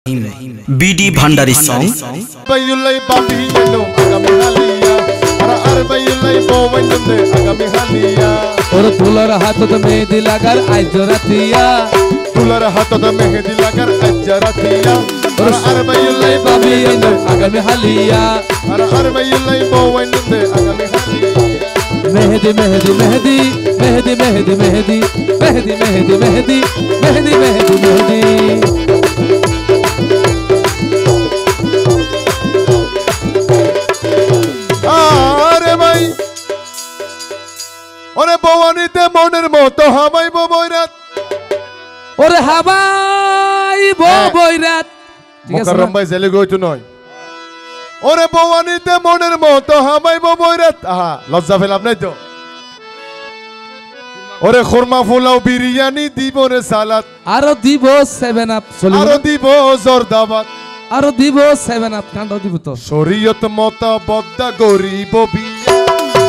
BD Bhandari song. Bayulay babi yeno agami haliya. Ara ar bayulay bowen nde agami haliya. Or tular hatot mehdi lagar ajratiya. Tular hatot mehdi lagar ajratiya. Ara ar bayulay babi yeno agami haliya. Ara ar bayulay bowen nde agami haliya. Mehdi mehdi mehdi mehdi mehdi mehdi mehdi mehdi mehdi mehdi mehdi mehdi Are bhai Ore bhawanite moner moto habai bo boirat Ore habai bo boirat Mukarram bhai zele goitu noy Ore bhawanite moner moto habai bo boirat aha lojja felab নাই তো Ore khurma pulao biryani dibo re salat aro dibo 7 up aro dibo jordabat aro dibo 7 up কাণ্ড দিব তো শরীয়ত মতবদ্ধ গরিব বিয়া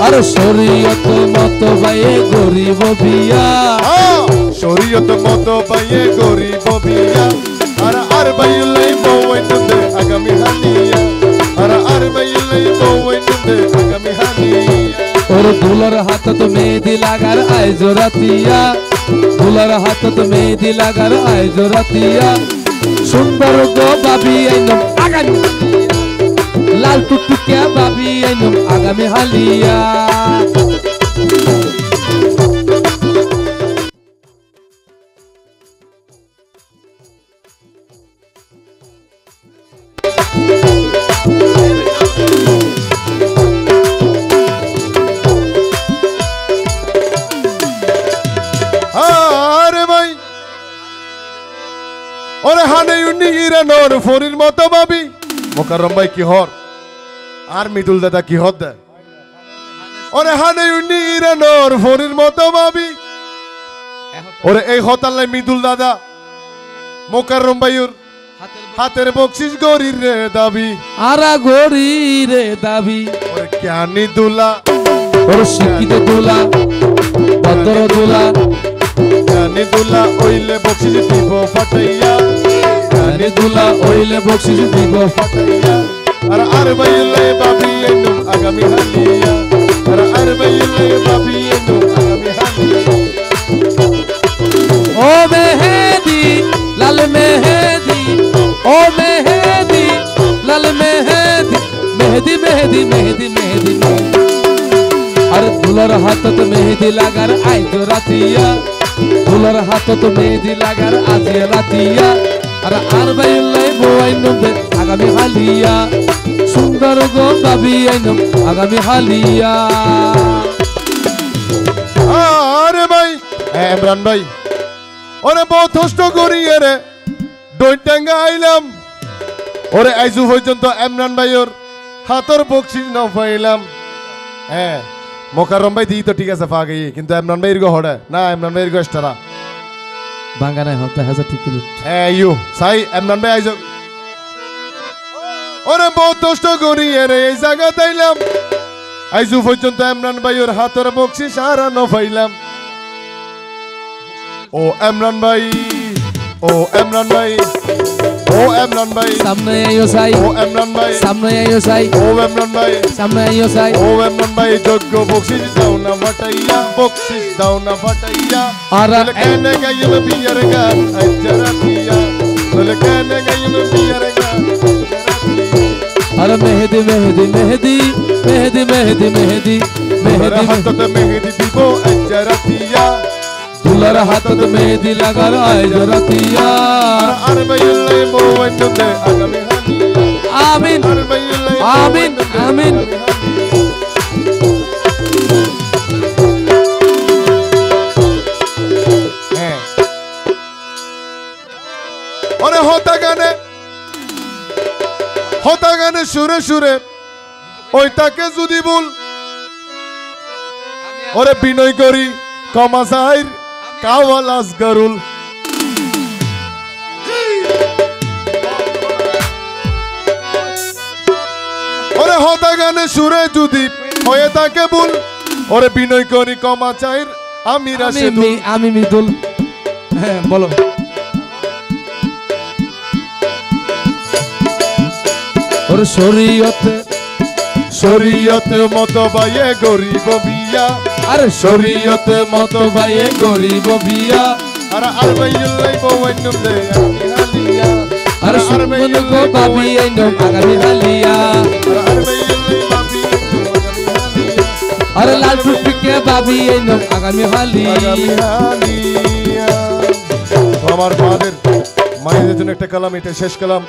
আরে শরীয়ত মত বাইয়ে গরিব বিয়া শরীয়ত মত বাইয়ে গরিব বিয়া আর বাইলাই বওয়েনদে আগামী হানিয়া আর বাইলাই বওয়েনদে আগামী হানিয়া ওর দুলার হাতত মেহেদি লাগার আইজ রাতিয়া দুলার হাতত মেহেদি লাগার আইজ রাতিয়া সুন্দর গো বাবি আইনম আগামী লাল টুকটুকিয়া বাবি আইনম আগামী হালিয়া ওরে হানে উনি ইরানোর ফরির মতো ভাবি মোকাররম ভাই কি হর আর মিদুল দাদা কি হদ দেয় ওরে হানে উনি ইরানোর ফরির মতো ভাবি ওরে এই হতাল্লাই মিদুল দাদা মোকাররম ভাইয়ের হাতের বকশিস গরির রে দাবি আরা গরি রে দাবি ওরে জ্ঞানী দুলা ওরে শিক্ষিত দুলা ভদ্র দুলা জ্ঞানী দুলা ওইলে বকশিস দিব ফাটাইয়া জ্ঞানী দুলা ওইলে বকশিস দিব ফাটাইয়া আর বাইলে বাবি এনু আগামী হালিয়া আর বাইলে বাবি এনু আগামী হালিয়া ও মেহেদি লাল মেহেদি ও মেহেদি লাল মেহেদি মেহেদি মেহেদি মেহেদি মেহেদি আর দুলার হাতত মেহেদি লাগার আইজ রাতিয়া দুলার হাতত মেহেদি লাগার আজ রাতিয়া আর বাইলাই বইনম আগামী হালিয়া সুন্দর গো বাবি আইনম আগামী হালিয়া আরে ভাই ইমরান ভাই ওরে বহুত কষ্ট করিয়ে রে দইটাঙ্গা আইলাম ওরে আইজু পর্যন্ত ইমরান ভাইয়ের হাতর বকশিস না পাইলাম হ্যাঁ মোকাররম ভাই দিই তো ঠিক আছে পা গই কিন্তু ইমরান ভাইয়ের গো হড়ে না ইমরান ভাইয়ের গো এক্সট্রা বাঙ্গানায় হতে হাজার ঠিক কিলো ইউ সাই ইমরান ভাই আইজো ওরে বহুত কষ্ট করিয়ে রে এই জায়গা তাইলাম আইজু পর্যন্ত ইমরান ভাইয়ের হাতর বকশিস আর না পাইলাম ও ইমরান ভাই ও ইমরান ভাই ও ইমরান ভাই সামনে আইও সাই ও ইমরান ভাই সামনে আইও সাই ও ইমরান ভাই সামনে আইও সাই ও ইমরান ভাই যোগ্য বকশিস দাও না ফাটাইয়া বকশিস দাও না ফাটাইয়া আর কেনে গাইম বিয়ার গান আজরাতিয়া বলে কেনে গাইম বিয়ার গান আর মেহেদি মেহেদি মেহেদি মেহেদি মেহেদি মেহেদি মেহেদি হাততে মেহেদি দিব আজরাতিয়া দুলার হাতত মেহেদি লাগার আইজ রাতিয়া আর বাইলাই মোওয়াইনদে আগামী হালিয়া আমিন আর বাইলাই আমিন আমিন ওরে হতা গানে সুরে সুরে ওইটাকে যদি বল ওরে বিনয় করি কমাসাইর কাওয়ালাস গরুল ওরে হতা গানে সুরে যদি হয়ে তাকে বল ওরে বিনয় করি কমাচাইর আমি রাশেদুল আমি মিদুল হ্যাঁ বলো তোর শরীয়তে শরীয়ত মতো বাইয়ে গরিব বিয়া আরে শরীয়তে মতো ভাইয়ে গরিব বিয়া আর আরবাইউল্লাই বওয়াইনুম দে হালিয়া আর সুমন গো বাবি আইনম আগামী হালিয়া আর আরবাইউল্লাই বাবি আগামী হালিয়া আর লাল টুপিকে বাবি আইনম আগামী হালিয়া আগামী হালিয়া। তো আমার মাদের মায়েদের জন্য একটা কালাম, এটা শেষ কালাম।